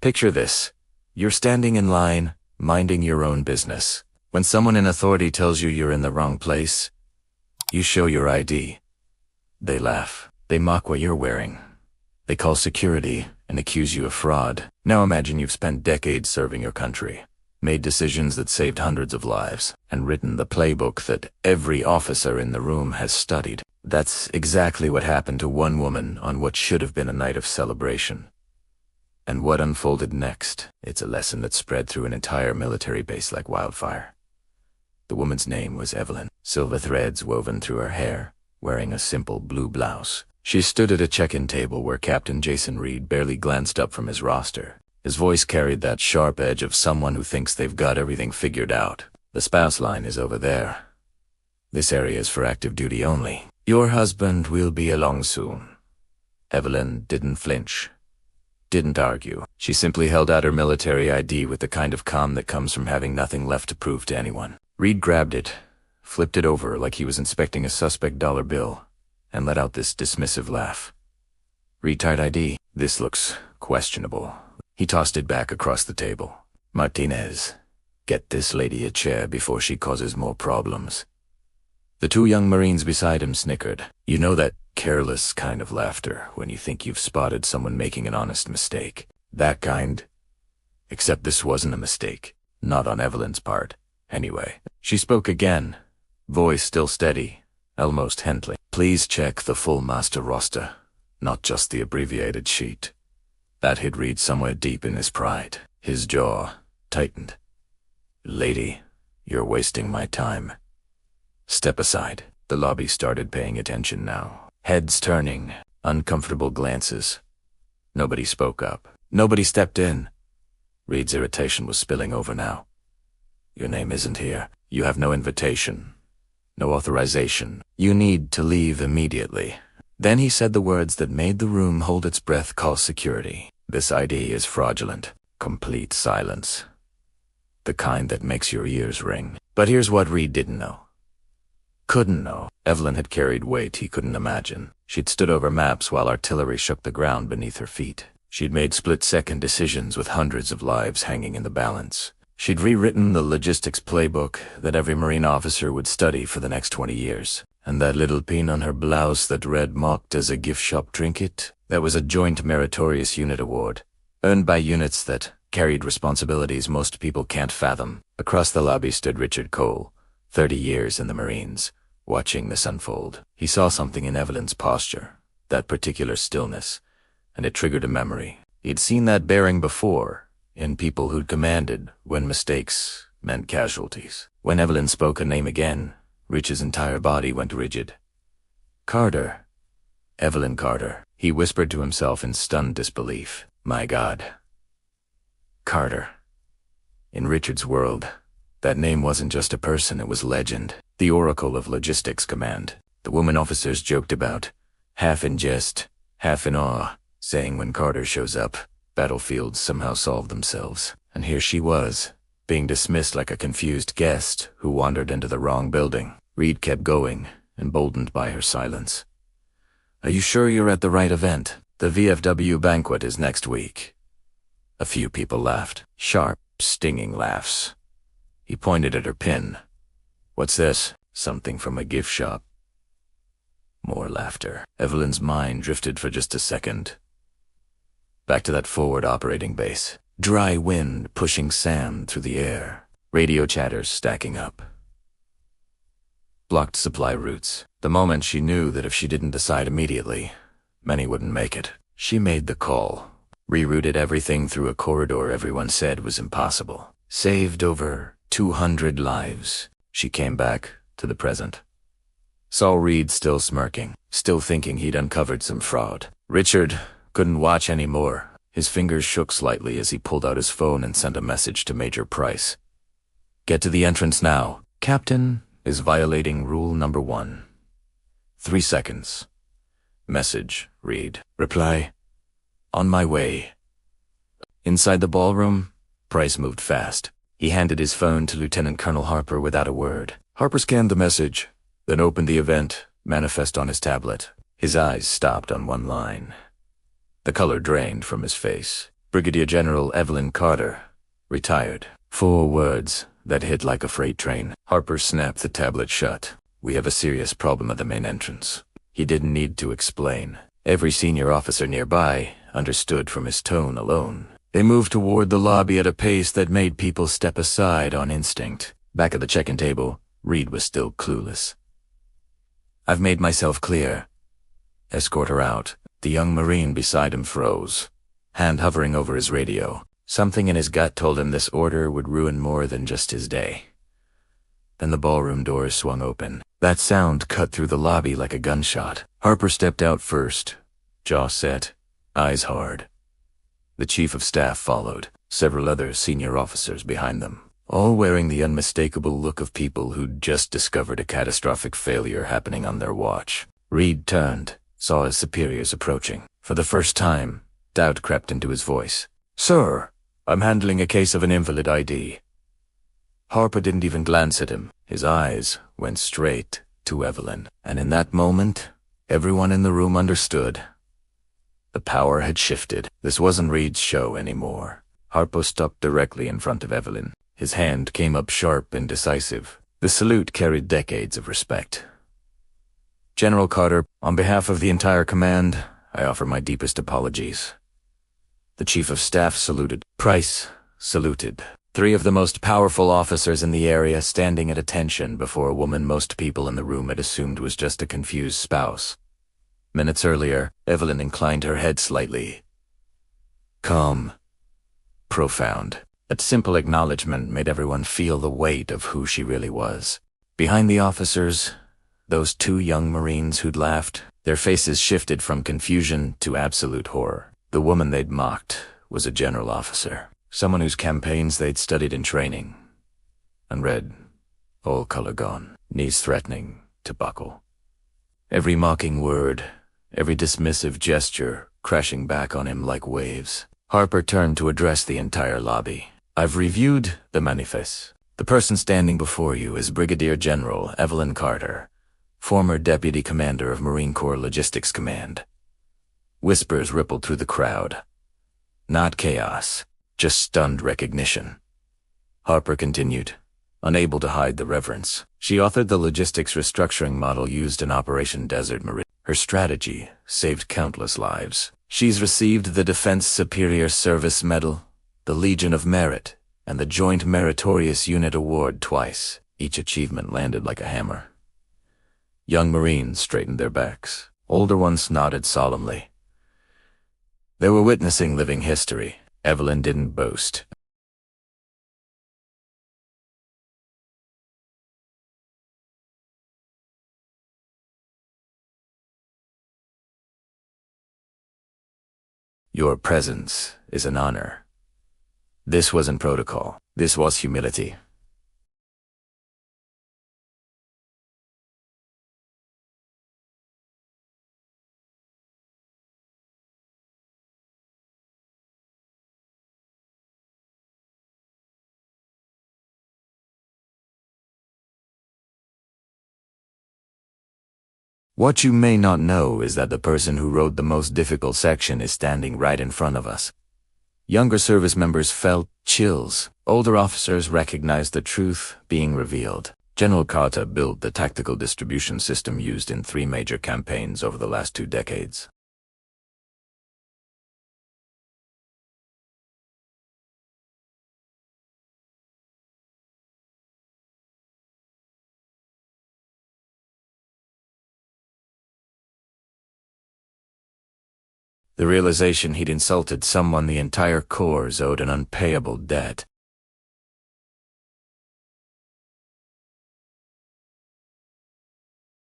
Picture this. You're standing in line, minding your own business. When someone in authority tells you you're in the wrong place, you show your ID. They laugh. They mock what you're wearing. They call security and accuse you of fraud. Now imagine you've spent decades serving your country, made decisions that saved hundreds of lives, and written the playbook that every officer in the room has studied. That's exactly what happened to one woman on what should have been a night of celebration. And what unfolded next? It's a lesson that spread through an entire military base like wildfire. The woman's name was Evelyn, silver threads woven through her hair, wearing a simple blue blouse. She stood at a check-in table where Captain Jason Reed barely glanced up from his roster. His voice carried that sharp edge of someone who thinks they've got everything figured out. The spouse line is over there. This area is for active duty only. Your husband will be along soon. Evelyn didn't flinch. Didn't argue. She simply held out her military ID with the kind of calm that comes from having nothing left to prove to anyone. Reed grabbed it, flipped it over like he was inspecting a suspect dollar bill, and let out this dismissive laugh. Retired ID. This looks questionable. He tossed it back across the table. Martinez, get this lady a chair before she causes more problems. The two young Marines beside him snickered. You know that careless kind of laughter when you think you've spotted someone making an honest mistake. That kind. Except this wasn't a mistake. Not on Evelyn's part. Anyway, she spoke again, voice still steady, almost gently. Please check the full master roster, not just the abbreviated sheet. That hit Reed somewhere deep in his pride. His jaw tightened. Lady, you're wasting my time. Step aside. The lobby started paying attention now. Heads turning, uncomfortable glances. Nobody spoke up. Nobody stepped in. Reed's irritation was spilling over now. Your name isn't here. You have no invitation. No authorization. You need to leave immediately. Then he said the words that made the room hold its breath. Call security. This ID is fraudulent. Complete silence. The kind that makes your ears ring. But here's what Reed didn't know. Couldn't know. Evelyn had carried weight he couldn't imagine. She'd stood over maps while artillery shook the ground beneath her feet. She'd made split-second decisions with hundreds of lives hanging in the balance. She'd rewritten the logistics playbook that every Marine officer would study for the next 20 years. And that little pin on her blouse that read mocked as a gift shop trinket, that was a Joint Meritorious Unit Award, earned by units that carried responsibilities most people can't fathom. Across the lobby stood Richard Cole, 30 years in the Marines, watching this unfold. He saw something in Evelyn's posture, that particular stillness, and it triggered a memory. He'd seen that bearing before, in people who'd commanded when mistakes meant casualties. When Evelyn spoke a name again, Rich's entire body went rigid. Carter. Evelyn Carter. He whispered to himself in stunned disbelief. My God. Carter. In Richard's world, that name wasn't just a person, it was legend. The Oracle of Logistics Command. The women officers joked about, half in jest, half in awe, saying when Carter shows up, battlefields somehow solve themselves. And here she was, being dismissed like a confused guest who wandered into the wrong building. Reed kept going, emboldened by her silence. Are you sure you're at the right event? The VFW banquet is next week. A few people laughed. Sharp, stinging laughs. He pointed at her pin. What's this? Something from a gift shop. More laughter. Evelyn's mind drifted for just a second. Back to that forward operating base. Dry wind pushing sand through the air. Radio chatters stacking up. Blocked supply routes. The moment she knew that if she didn't decide immediately, many wouldn't make it. She made the call. Rerouted everything through a corridor everyone said was impossible. Saved over 200 lives. She came back to the present. Saw Reed still smirking, still thinking he'd uncovered some fraud. Richard couldn't watch anymore. His fingers shook slightly as he pulled out his phone and sent a message to Major Price. Get to the entrance now. Captain is violating rule number 1. 3 seconds. Message, Reed. Reply. On my way. Inside the ballroom, Price moved fast. He handed his phone to Lieutenant Colonel Harper without a word. Harper scanned the message, then opened the event manifest on his tablet. His eyes stopped on one line. The color drained from his face. Brigadier General Evelyn Carter, retired. 4 words that hit like a freight train. Harper snapped the tablet shut. We have a serious problem at the main entrance. He didn't need to explain. Every senior officer nearby understood from his tone alone. They moved toward the lobby at a pace that made people step aside on instinct. Back at the check-in table, Reed was still clueless. I've made myself clear. Escort her out. The young Marine beside him froze, hand hovering over his radio. Something in his gut told him this order would ruin more than just his day. Then the ballroom doors swung open. That sound cut through the lobby like a gunshot. Harper stepped out first, jaw set, eyes hard. The chief of staff followed, several other senior officers behind them, all wearing the unmistakable look of people who'd just discovered a catastrophic failure happening on their watch. Reed turned, saw his superiors approaching. For the first time, doubt crept into his voice. Sir, I'm handling a case of an invalid ID. Harper didn't even glance at him. His eyes went straight to Evelyn. And in that moment, everyone in the room understood. The power had shifted. This wasn't Reed's show anymore. Harper stopped directly in front of Evelyn. His hand came up sharp and decisive. The salute carried decades of respect. General Carter, on behalf of the entire command, I offer my deepest apologies. The chief of staff saluted. Price saluted. 3 of the most powerful officers in the area standing at attention before a woman most people in the room had assumed was just a confused spouse. Minutes earlier, Evelyn inclined her head slightly. Calm. Profound. That simple acknowledgement made everyone feel the weight of who she really was. Behind the officers, those 2 young Marines who'd laughed, their faces shifted from confusion to absolute horror. The woman they'd mocked was a general officer, someone whose campaigns they'd studied in training. Unread, all color gone, knees threatening to buckle. Every mocking word, every dismissive gesture crashing back on him like waves. Harper turned to address the entire lobby. I've reviewed the manifest. The person standing before you is Brigadier General Evelyn Carter, former Deputy Commander of Marine Corps Logistics Command. Whispers rippled through the crowd. Not chaos, just stunned recognition. Harper continued, unable to hide the reverence. She authored the logistics restructuring model used in Operation Desert Marine. Her strategy saved countless lives. She's received the Defense Superior Service Medal, the Legion of Merit, and the Joint Meritorious Unit Award twice. Each achievement landed like a hammer. Young Marines straightened their backs. Older ones nodded solemnly. They were witnessing living history. Evelyn didn't boast. Your presence is an honor. This wasn't protocol. This was humility. What you may not know is that the person who rode the most difficult section is standing right in front of us. Younger service members felt chills. Older officers recognized the truth being revealed. General Carter built the tactical distribution system used in 3 major campaigns over the last 2 decades. The realization he'd insulted someone the entire Corps owed an unpayable debt.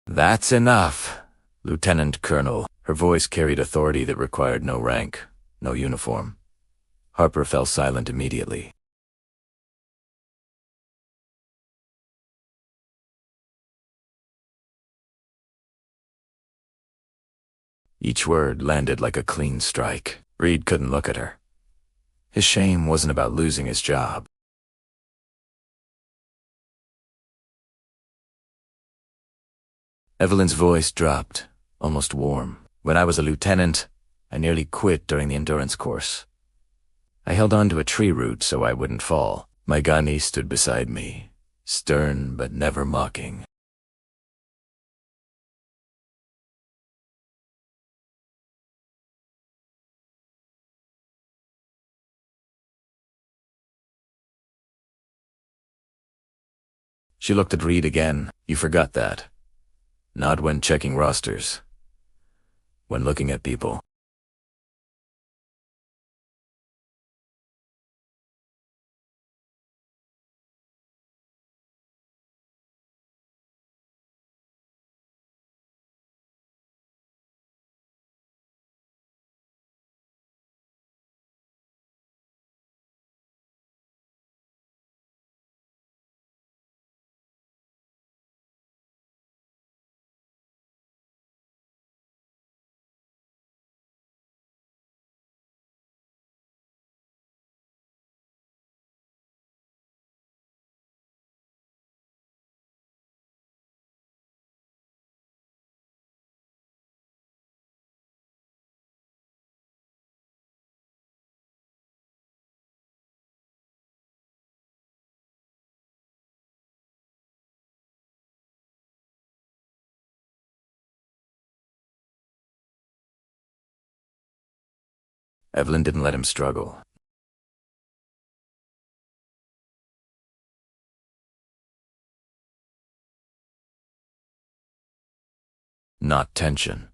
That's enough, Lieutenant Colonel. Her voice carried authority that required no rank, no uniform. Harper fell silent immediately. Each word landed like a clean strike. Reed couldn't look at her. His shame wasn't about losing his job. Evelyn's voice dropped, almost warm. When I was a lieutenant, I nearly quit during the endurance course. I held on to a tree root so I wouldn't fall. My Gani stood beside me, stern but never mocking. She looked at Reed again. You forgot that. Not when checking rosters. When looking at people. Evelyn didn't let him struggle. Not tension.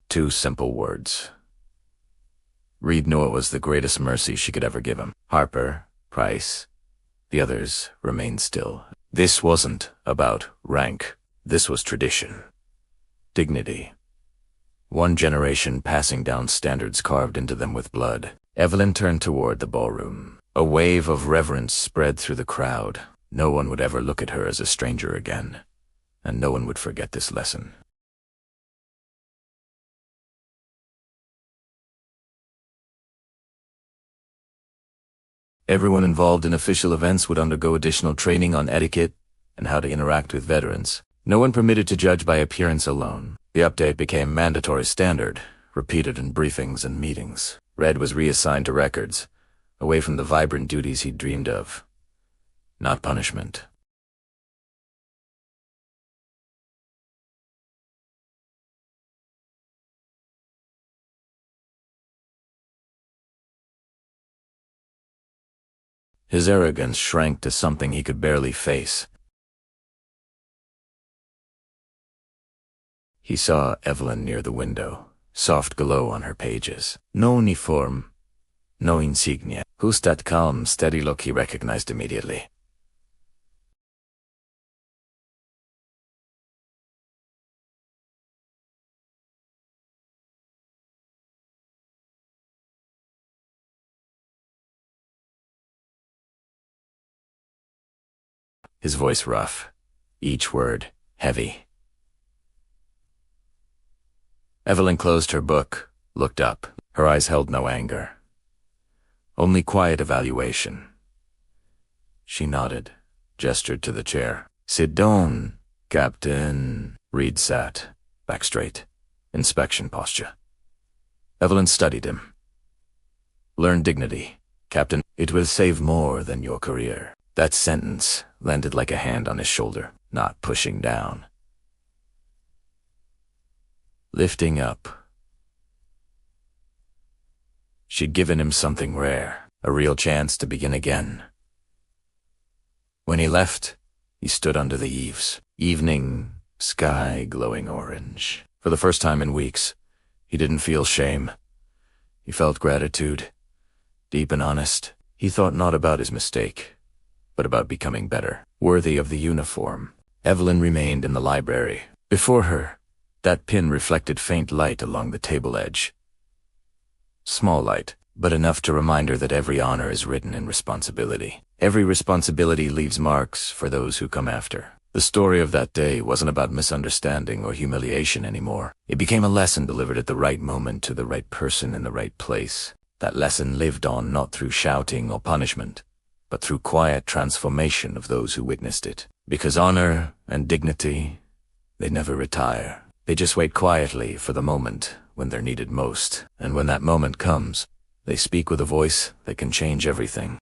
Two simple words. Reed knew it was the greatest mercy she could ever give him. Harper, Price, the others remained still. This wasn't about rank. This was tradition. Dignity. One generation passing down standards carved into them with blood. Evelyn turned toward the ballroom. A wave of reverence spread through the crowd. No one would ever look at her as a stranger again, and no one would forget this lesson. Everyone involved in official events would undergo additional training on etiquette and how to interact with veterans. No one permitted to judge by appearance alone. The update became mandatory standard, repeated in briefings and meetings. Red was reassigned to records, away from the vibrant duties he'd dreamed of. Not punishment. His arrogance shrank to something he could barely face. He saw Evelyn near the window, soft glow on her pages. No uniform, no insignia. Who's that calm, steady look he recognized immediately? His voice rough, each word heavy. Evelyn closed her book, looked up. Her eyes held no anger, only quiet evaluation. She nodded, gestured to the chair. Sit down, Captain. Reed sat, back straight, inspection posture. Evelyn studied him. Learn dignity, Captain. It will save more than your career. That sentence landed like a hand on his shoulder, not pushing down. Lifting up. She'd given him something rare, a real chance to begin again. When he left, he stood under the eaves. Evening, sky glowing orange. For the first time in weeks, he didn't feel shame. He felt gratitude, deep and honest. He thought not about his mistake, but about becoming better, worthy of the uniform. Evelyn remained in the library. Before her, that pin reflected faint light along the table edge. Small light, but enough to remind her that every honor is written in responsibility. Every responsibility leaves marks for those who come after. The story of that day wasn't about misunderstanding or humiliation anymore. It became a lesson delivered at the right moment to the right person in the right place. That lesson lived on not through shouting or punishment, but through quiet transformation of those who witnessed it. Because honor and dignity, they never retire. They just wait quietly for the moment when they're needed most. And when that moment comes, they speak with a voice that can change everything.